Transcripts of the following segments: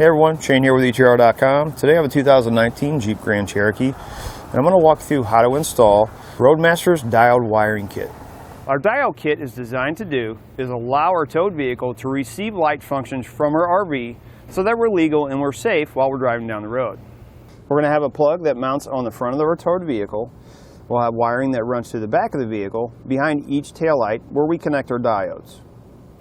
Hey everyone, Shane here with ETR.com. Today I have a 2019 Jeep Grand Cherokee, and I'm going to walk through how to install Roadmaster's diode wiring kit. Our diode kit is designed to do is allow our towed vehicle to receive light functions from our RV so that we're legal and we're safe while we're driving down the road. We're going to have a plug that mounts on the front of our towed vehicle. We'll have wiring that runs to the back of the vehicle behind each taillight where we connect our diodes.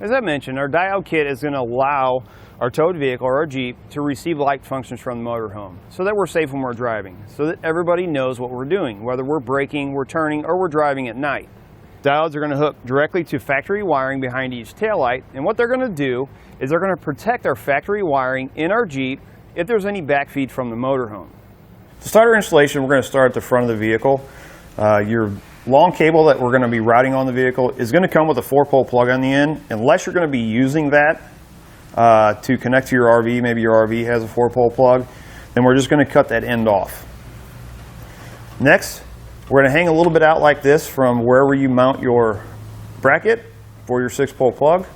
As I mentioned, our diode kit is going to allow our towed vehicle or our Jeep to receive light functions from the motorhome so that we're safe when we're driving, so that everybody knows what we're doing, whether we're braking, we're turning, or we're driving at night. Diodes are going to hook directly to factory wiring behind each taillight, and what they're going to do is they're going to protect our factory wiring in our Jeep if there's any backfeed from the motorhome. To start our installation, we're going to start at the front of the vehicle. Your long cable that we're going to be routing on the vehicle is going to come with a 4-pole plug on the end, unless you're going to be using that to connect to your RV. Maybe your RV has a 4-pole plug, then we're just going to cut that end off. Next, we're going to hang a little bit out like this from wherever you mount your bracket for your 6-pole plug,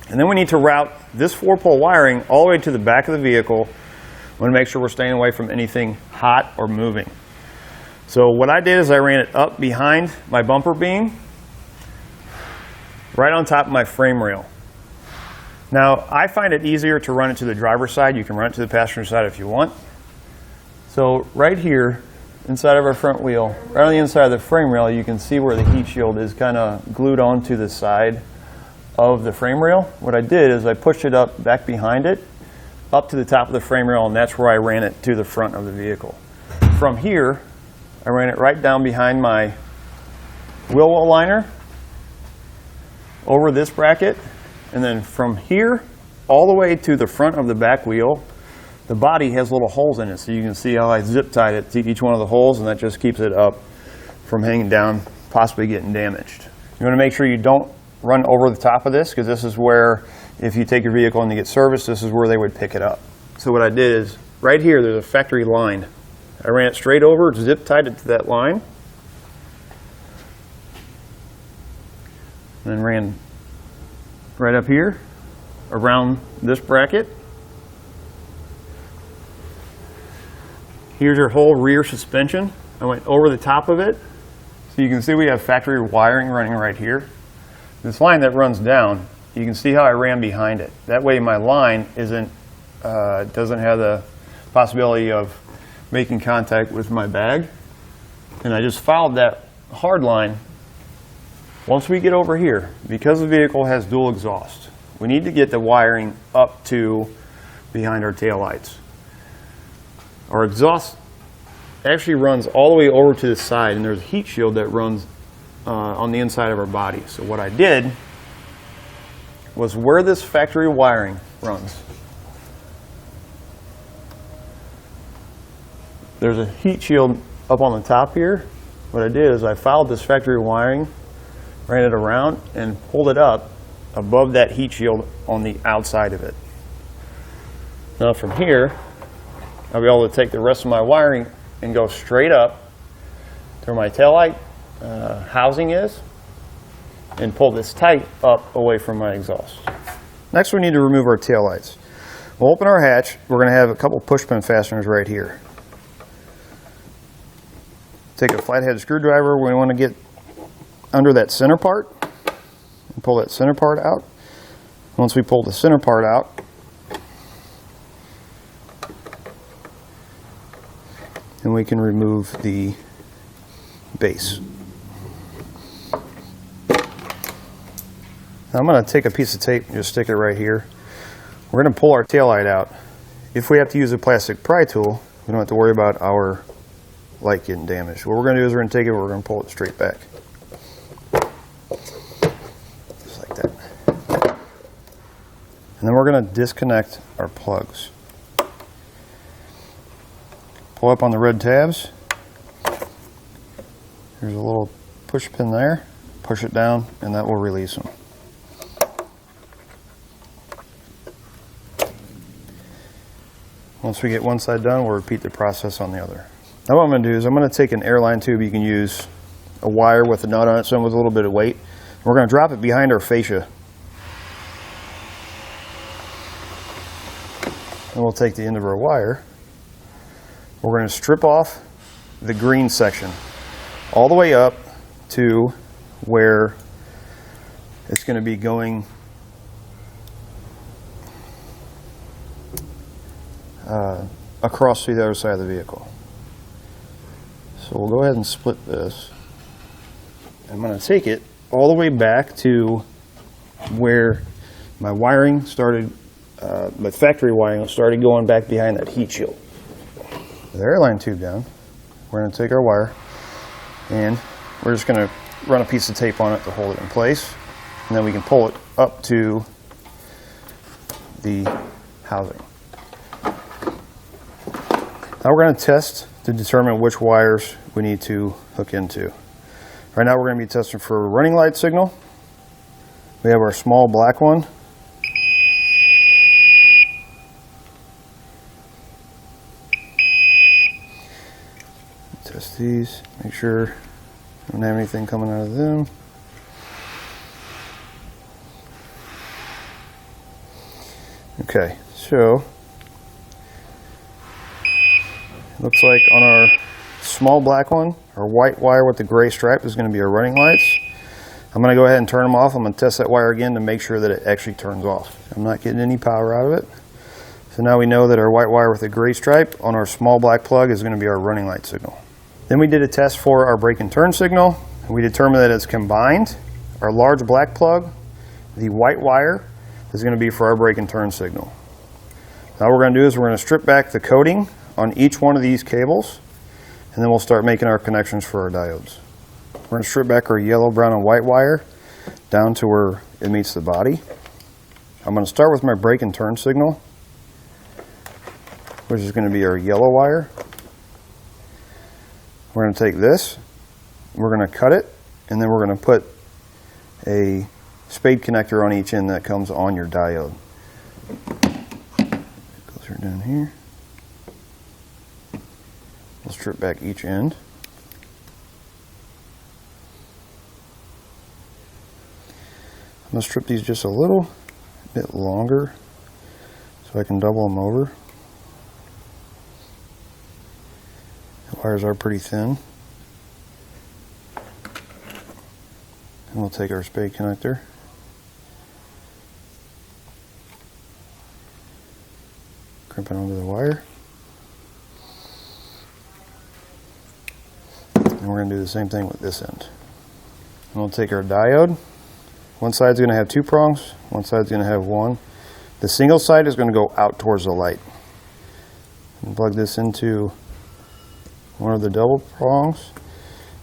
and then we need to route this 4-pole wiring all the way to the back of the vehicle. We want to make sure we're staying away from anything hot or moving. So what I did is I ran it up behind my bumper beam, right on top of my frame rail. Now, I find it easier to run it to the driver's side. You can run it to the passenger side if you want. So right here, inside of our front wheel, right on the inside of the frame rail, you can see where the heat shield is kind of glued onto the side of the frame rail. What I did is I pushed it up back behind it, up to the top of the frame rail, and that's where I ran it to the front of the vehicle. From here, I ran it right down behind my wheel well liner, over this bracket, and then from here all the way to the front of the back wheel. The body has little holes in it, so you can see how I zip tied it to each one of the holes, and that just keeps it up from hanging down, possibly getting damaged. You want to make sure you don't run over the top of this, because this is where, if you take your vehicle in to get serviced, this is where they would pick it up. So what I did is, right here there's a factory line. I ran it straight over, zip tied it to that line, and then ran right up here around this bracket. Here's your whole rear suspension. I went over the top of it, so you can see we have factory wiring running right here. This line that runs down, you can see how I ran behind it. That way my line doesn't have the possibility of making contact with my bag, and I just followed that hard line. Once we get over here, because the vehicle has dual exhaust, we need to get the wiring up to behind our taillights. Our exhaust actually runs all the way over to the side, and there's a heat shield that runs on the inside of our body. So what I did was where this factory wiring runs, there's a heat shield up on the top here. What I did is I followed this factory wiring, ran it around, and pulled it up above that heat shield on the outside of it. Now from here, I'll be able to take the rest of my wiring and go straight up to where my taillight housing is, and pull this tight up away from my exhaust. Next, we need to remove our taillights. We'll open our hatch. We're going to have a couple push pin fasteners right here. Take a flathead screwdriver. We want to get under that center part and pull that center part out. Once we pull the center part out, then we can remove the base. Now I'm going to take a piece of tape and just stick it right here. We're going to pull our taillight out. If we have to use a plastic pry tool, we don't have to worry about our light getting damaged. What we're going to do is we're going to take it and we're going to pull it straight back. Just like that. And then we're going to disconnect our plugs. Pull up on the red tabs. There's a little push pin there. Push it down and that will release them. Once we get one side done, we'll repeat the process on the other. Now what I'm going to do is I'm going to take an Airline tube. You can use a wire with a nut on it, some with a little bit of weight. We're going to drop it behind our fascia. and we'll take the end of our wire. We're going to strip off the green section all the way up to where it's going to be going across to the other side of the vehicle. So we'll go ahead and split this. I'm going to take it all the way back to where my wiring started, my factory wiring started going back behind that heat shield. With the airline tube down, we're going to take our wire and we're just going to run a piece of tape on it to hold it in place, and then we can pull it up to the housing. Now we're going to test to determine which wires we need to hook into. Right now we're going to be testing for a running light signal. We have our small black one. Test these, make sure we don't have anything coming out of them. Okay, so it looks like on our small black one, our white wire with the gray stripe is going to be our running lights. I'm going to go ahead and turn them off. I'm going to test that wire again to make sure that it actually turns off. I'm not getting any power out of it. So now we know that our white wire with the gray stripe on our small black plug is going to be our running light signal. Then we did a test for our brake and turn signal, and we determined that it's combined. Our large black plug, the white wire, is going to be for our brake and turn signal. Now what we're going to do is we're going to strip back the coating on each one of these cables, and then we'll start making our connections for our diodes. We're going to strip back our yellow, brown, and white wire down to where it meets the body. I'm going to start with my brake and turn signal, which is going to be our yellow wire. We're going to take this, we're going to cut it, and then we're going to put a spade connector on each end that comes on your diode. Goes right down here. We'll strip back each end. I'm going to strip these just a little bit longer so I can double them over. The wires are pretty thin. And we'll take our spade connector, crimp it onto the wire, and we're going to do the same thing with this end. And we'll take our diode. One side's going to have 2 prongs, one side's going to have 1. The single side is going to go out towards the light. And plug this into one of the double prongs,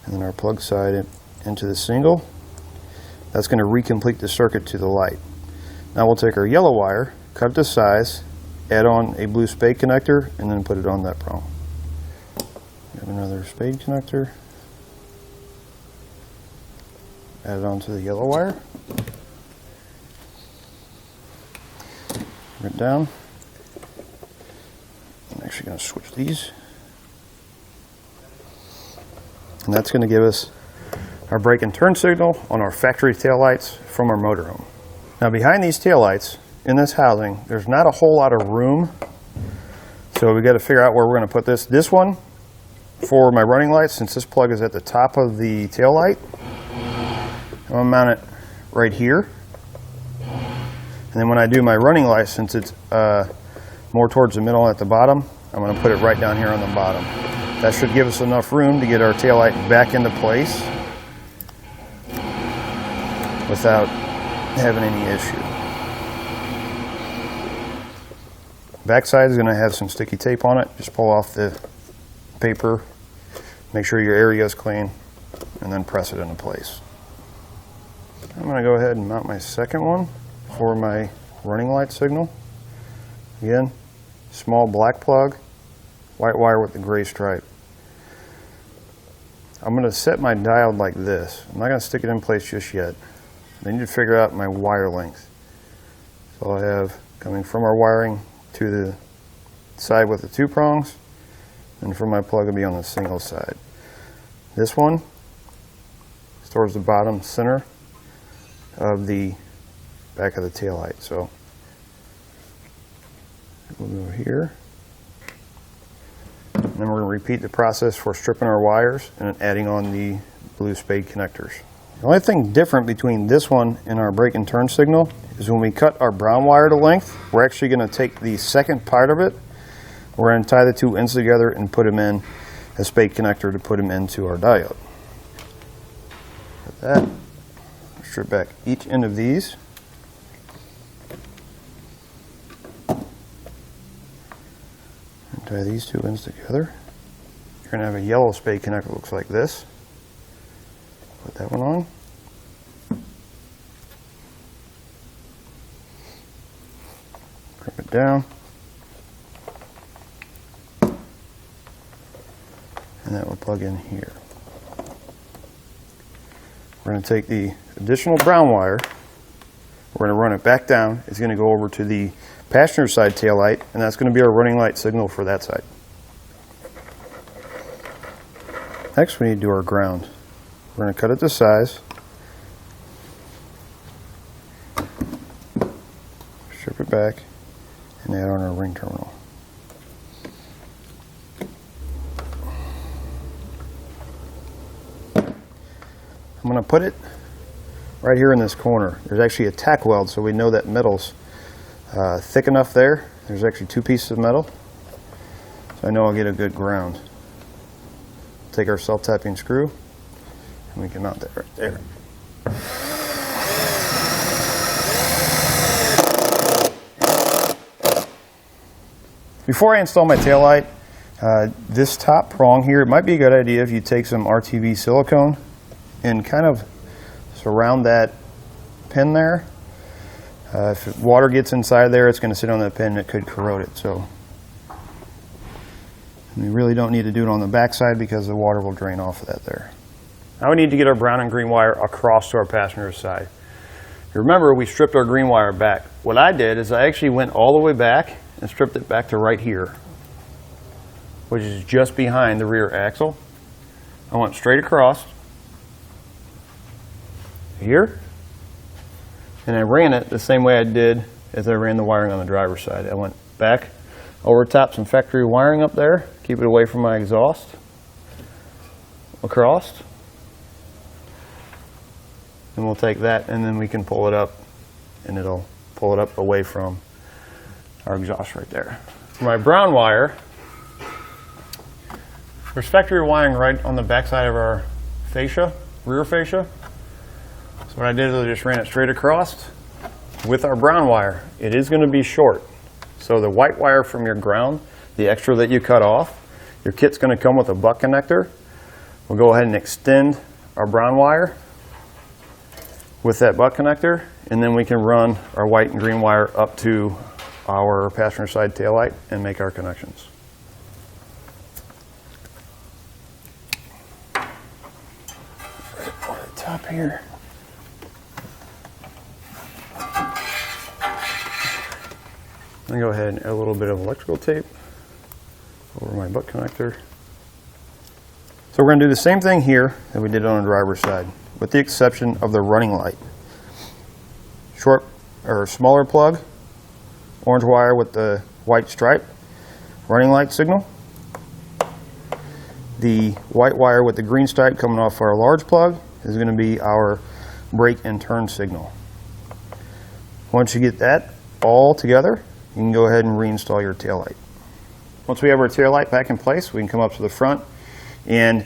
and then our plug side into the single. That's going to recomplete the circuit to the light. Now we'll take our yellow wire, cut it to size, add on a blue spade connector, and then put it on that prong. Got another spade connector. Add it onto the yellow wire. Bring it down. I'm actually going to switch these. And that's going to give us our brake and turn signal on our factory taillights from our motorhome. Now behind these taillights, in this housing, there's not a whole lot of room. So we got to figure out where we're going to put this. This one, for my running lights, since this plug is at the top of the taillight, I'm going to mount it right here. And then when I do my running light, since it's more towards the middle at the bottom, I'm going to put it right down here on the bottom. That should give us enough room to get our taillight back into place without having any issue. Backside is going to have some sticky tape on it. Just pull off the paper, make sure your area is clean, and then press it into place. I'm going to go ahead and mount my second one for my running light signal. Again, small black plug, white wire with the gray stripe. I'm going to set my diode like this. I'm not going to stick it in place just yet. I need to figure out my wire length. So I have coming from our wiring to the side with the 2 prongs, and from my plug it'll be on the single side. This one is towards the bottom center of the back of the taillight. So We'll go here. And then we're going to repeat the process for stripping our wires and adding on the blue Spade connectors. The only thing different between this one and our brake and turn signal is when we cut our brown wire to length, we're actually going to take the second part of it, we're going to tie the two ends together and put them in a Spade connector to put them into our diode. With that, strip back each end of these. And tie these two ends together. You're going to have a yellow Spade connector that looks like this. Put that one on. Crimp it down. And that will plug in here. We're going to take the additional brown wire, we're going to run it back down. It's going to go over to the passenger side tail light, and that's going to be our running light signal for that side. Next we need to do our ground. We're going to cut it to size, strip it back, and add on our ring terminal. I'm going to put it right here in this corner. There's actually a tack weld, so we know that metal's thick enough there. There's actually two pieces of metal, so I know I'll get a good ground. Take our self-tapping screw, and we can mount that right there. Before I install my taillight, this top prong here, it might be a good idea if you take some RTV silicone and kind of surround that pin there. If water gets inside there, it's going to sit on that pin and it could corrode it. So we really don't need to do it on the back side because the water will drain off of that there. Now we need to get our brown and green wire across to our passenger side. Remember, we stripped our green wire back. What I did is I actually went all the way back and stripped it back to right here, which is just behind the rear axle. I went straight across here, and I ran it the same way I did as I ran the wiring on the driver's side. I went back over top some factory wiring up there, keep it away from my exhaust, across, and we'll take that and then we can pull it up, and it'll pull it up away from our exhaust right there. For my brown wire, there's factory wiring right on the back side of our fascia, rear fascia. So what I did is I just ran it straight across with our brown wire. It is going to be short. So the white wire from your ground, the extra that you cut off, your kit's going to come with a butt connector. We'll go ahead and extend our brown wire with that butt connector, and then we can run our white and green wire up to our passenger side taillight and make our connections. Right over the top here. I'm going to go ahead and add a little bit of electrical tape over my butt connector. So we're going to do the same thing here that we did on the driver's side, with the exception of the running light. Short or smaller plug, orange wire with the white stripe, running light signal. The white wire with the green stripe coming off our large plug is going to be our brake and turn signal. Once you get that all together, you can go ahead and reinstall your taillight. Once we have our taillight back in place, we can come up to the front, and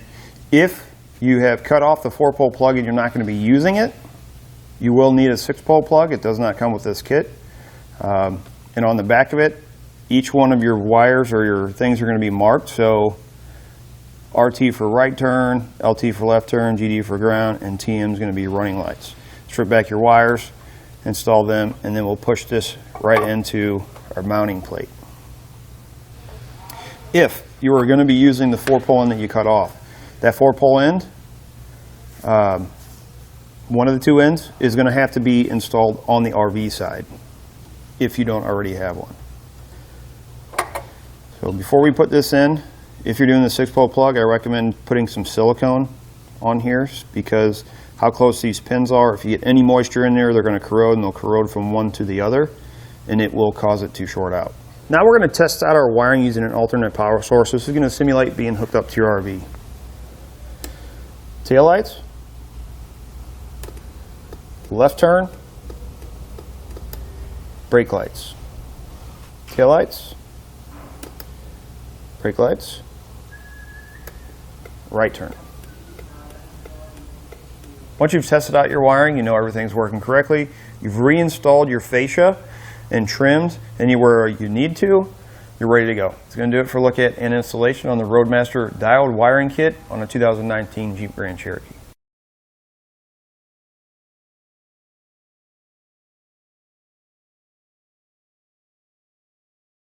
if you have cut off the 4-pole plug and you're not going to be using it, you will need a 6-pole plug. It does not come with this kit. And on the back of it, each one of your wires or your things are going to be marked. So RT for right turn, LT for left turn, GD for ground, and TM is going to be running lights. Strip back your wires, install them, and then we'll push this right into our mounting plate. If you are going to be using the 4-pole end that you cut off, that 4-pole end, one of the two ends is going to have to be installed on the RV side if you don't already have one. So before we put this in, if you're doing the 6-pole plug, I recommend putting some silicone on here, because how close these pins are, if you get any moisture in there, they're going to corrode, and they'll corrode from one to the other, and it will cause it to short out. Now we're going to test out our wiring using an alternate power source. This is going to simulate being hooked up to your RV. Taillights, left turn, brake lights, taillights, brake lights, right turn. Once you've tested out your wiring, you know everything's working correctly, you've reinstalled your fascia and trimmed anywhere you need to, you're ready to go. It's going to do it for a look at and installation on the Roadmaster diode wiring kit on a 2019 Jeep Grand Cherokee.